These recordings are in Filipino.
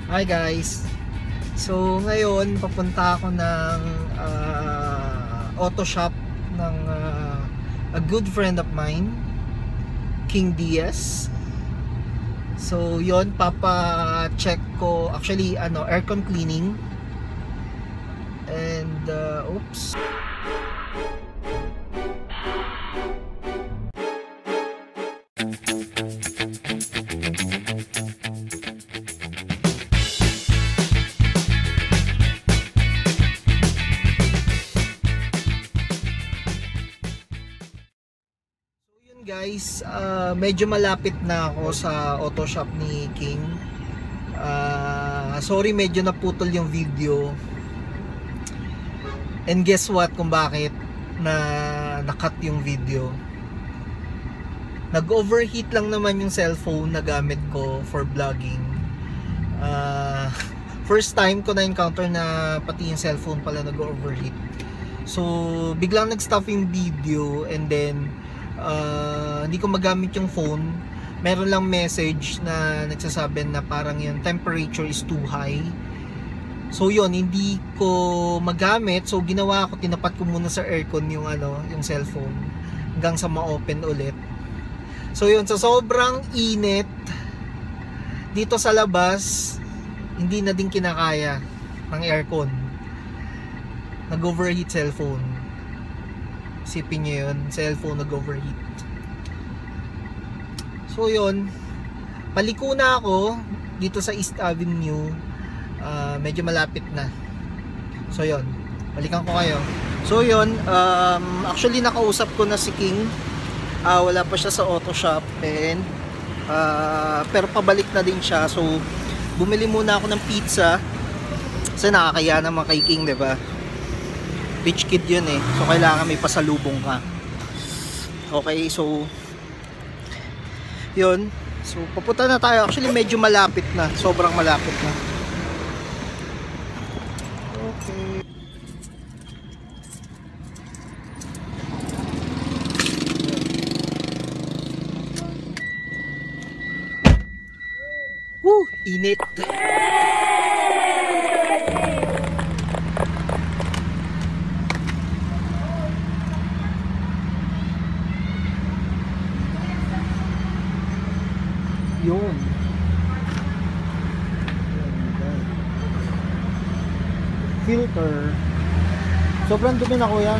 Hi guys. So ngayon papunta ako ng auto shop ng a good friend of mine, King Diaz. So yon, papa-check ko actually aircon cleaning. And oops. Guys, medyo malapit na ako sa auto shop ni King. Sorry, medyo naputol yung video. And guess what kung bakit na-cut yung video? Nag-overheat lang naman yung cellphone na gamit ko for vlogging. First time ko na-encounter na pati yung cellphone pala nag-overheat. So, biglang nag-stop yung video and then hindi ko magamit yung phone. Meron lang message na nagsasabi na parang yung temperature is too high. So yun, hindi ko magamit. So ginawa ko, tinapat ko muna sa aircon yung yung cellphone hanggang sa ma-open ulit. So yun, sa sobrang init dito sa labas, hindi na din kinakaya ng aircon. Nag-overheat cellphone. Isipin nyo yun, cellphone nag-overheat. So yun, paliko na ako dito sa East Avenue. Medyo malapit na. So yun, balikan ko kayo. So yun, actually nakausap ko na si King. Wala pa siya sa auto shop and pero pabalik na din siya. So bumili muna ako ng pizza kasi nakakaya naman kay King, diba? Rich kid yun eh. So kailangan may pasalubong ka. Okay, so yun. So papunta na tayo. Actually medyo malapit na. Sobrang malapit na. Okay. Woo! Init! Yun. Filter. Sobrang dumi na kuya.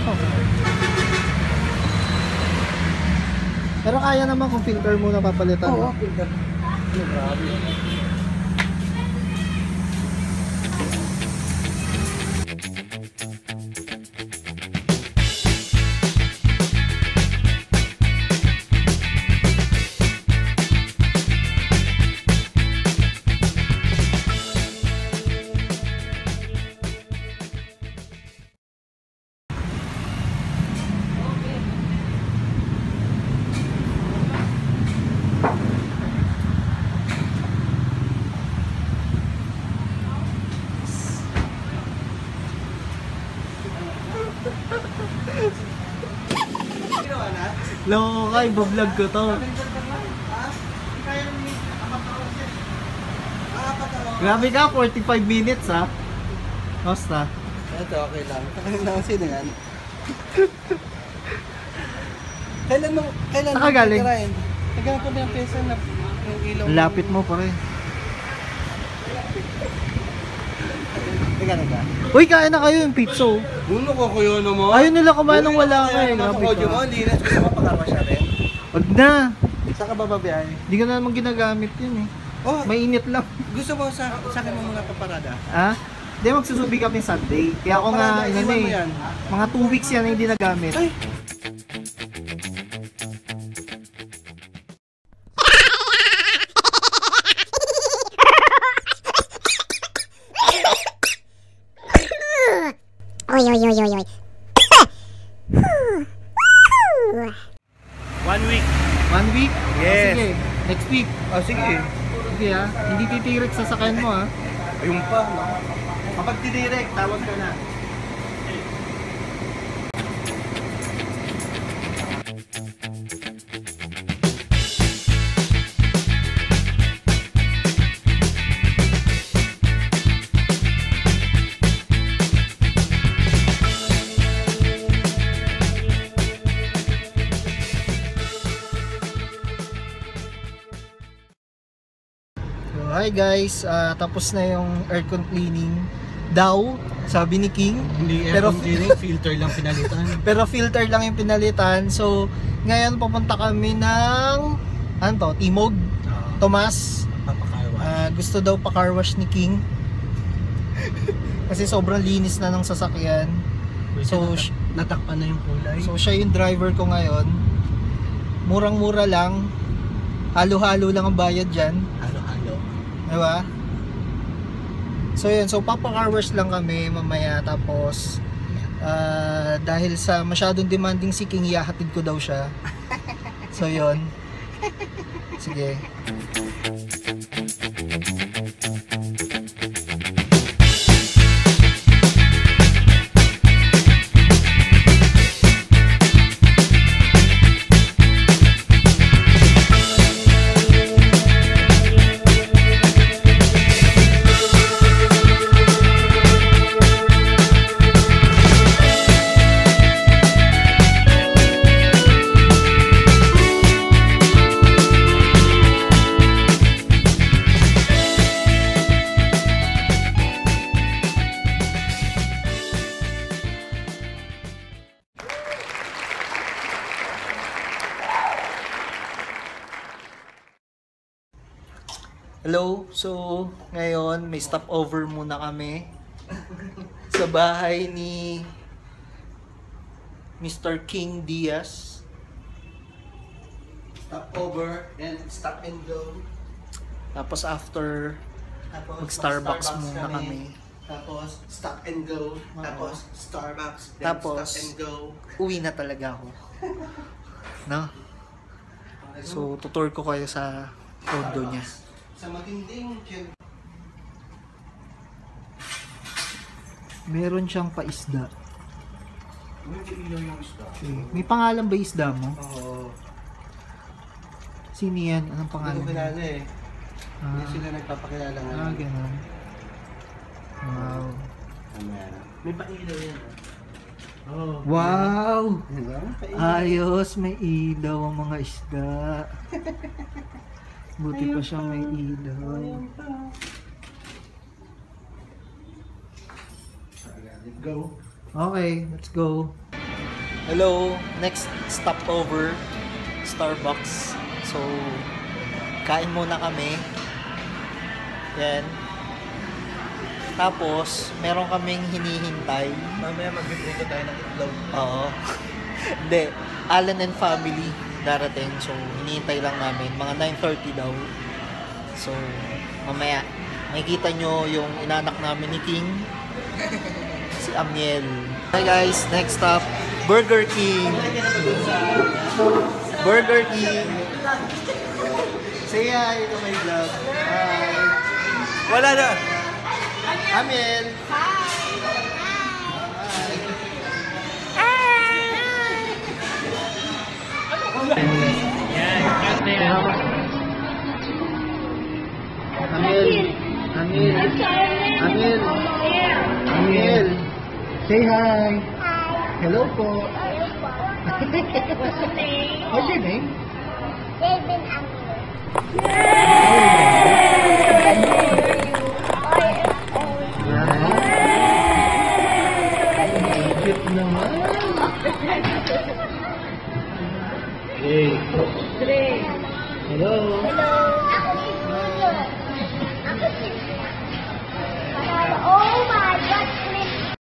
Pero kaya naman kung filter muna papalitan. Oo, filter. Grabe. Loko ka, iba-vlog ko to. Grabe ka, 45 minutes ha. Basta. Ito, okay lang. Kailan lang sino yan? Kailan Saka galing? Nagano po na yung pesa na yung ilaw. Lapit mo pa rin. Teka. Uy, kain na kayo yung pizza. Buno ko kuyo naman. Ayaw nila kumain ng wala ka eh. Nasa audio mo, linis. Gusto mo pakarma siya rin? Wag na. Saan ka bababiyahe? Hindi ka na naman ginagamit yun eh. Oh, Mainit lang. gusto mo sa akin mo muna paparada? Ha? Hindi, magsusubi kami Sunday. Kaya ako nga, Paparada, iwan mo eh. yan. Mga 2 weeks yan na hindi nagamit. Ay! Oy. 1 week. 1 week? Yes. Sige, next week. Oh, sige. Sige ha, hindi titirik sa sakyan mo ha. Ayun pa, no? Kapag tidirect, tawag ka na. hi guys, tapos na yung aircon cleaning daw, sabi ni King. Hindi Pero aircon cleaning, filter lang pinalitan. pero filter lang yung pinalitan. So, ngayon papunta kami ng ano to, Timog, Tomas. Papakarwa. Gusto daw pa car wash ni King. Kasi sobrang linis na ng sasakyan. So, natakpan na yung kulay. So siya yung driver ko ngayon. Murang-mura lang. Halo-halo lang ang bayad dyan. Halo-halo. Diba? So yun, so papa-car wash lang kami mamaya. Tapos dahil sa masyadong demanding si King, ihahatid ko daw siya. So yun. Sige. Hello, so ngayon may stopover muna kami sa bahay ni Mr. King Diaz. Stopover and stop and go. Tapos after mag-Starbucks muna kami. Tapos stop and go. Tapos Starbucks. Then Tapos, stop and go. uwi na talaga ako. No? So tutur ko kayo sa condo niya. Sa matinding chill. Meron siyang paisda. Hindi ilaw yung isda. Okay. May pangalan ba isda mo? Oo. Sino yan? Anong Hindi ko pangalan? kilala eh. Hindi Ah, sila nagpapakilala nga. ganun. Wow. May pailaw yan. Oh. Wow! Diba? Ayos, may ilaw ang mga isda. Buti pa siyang may ilaw. Go. Okay, let's go. Hello, next stopover, Starbucks. So, kain muna kami. Yan. Tapos, meron kaming hinihintay. Mamaya magbibuto tayo ng itlog. Oo. Hindi, Allen and family darating. So, hinihintay lang namin. Mga 9:30 daw. So, mamaya, makikita nyo yung inanak namin ni King. Si Amiel. Hi guys, next stop, Burger King. Burger King. Say hi to my vlog. Hi. Wala na! Amiel. Amiel. Amiel. Amiel. Amiel. Say hi. Hello po. What's your name? What's your name? David Amir. Cute naman. Hey. Dre. Hello. Hello.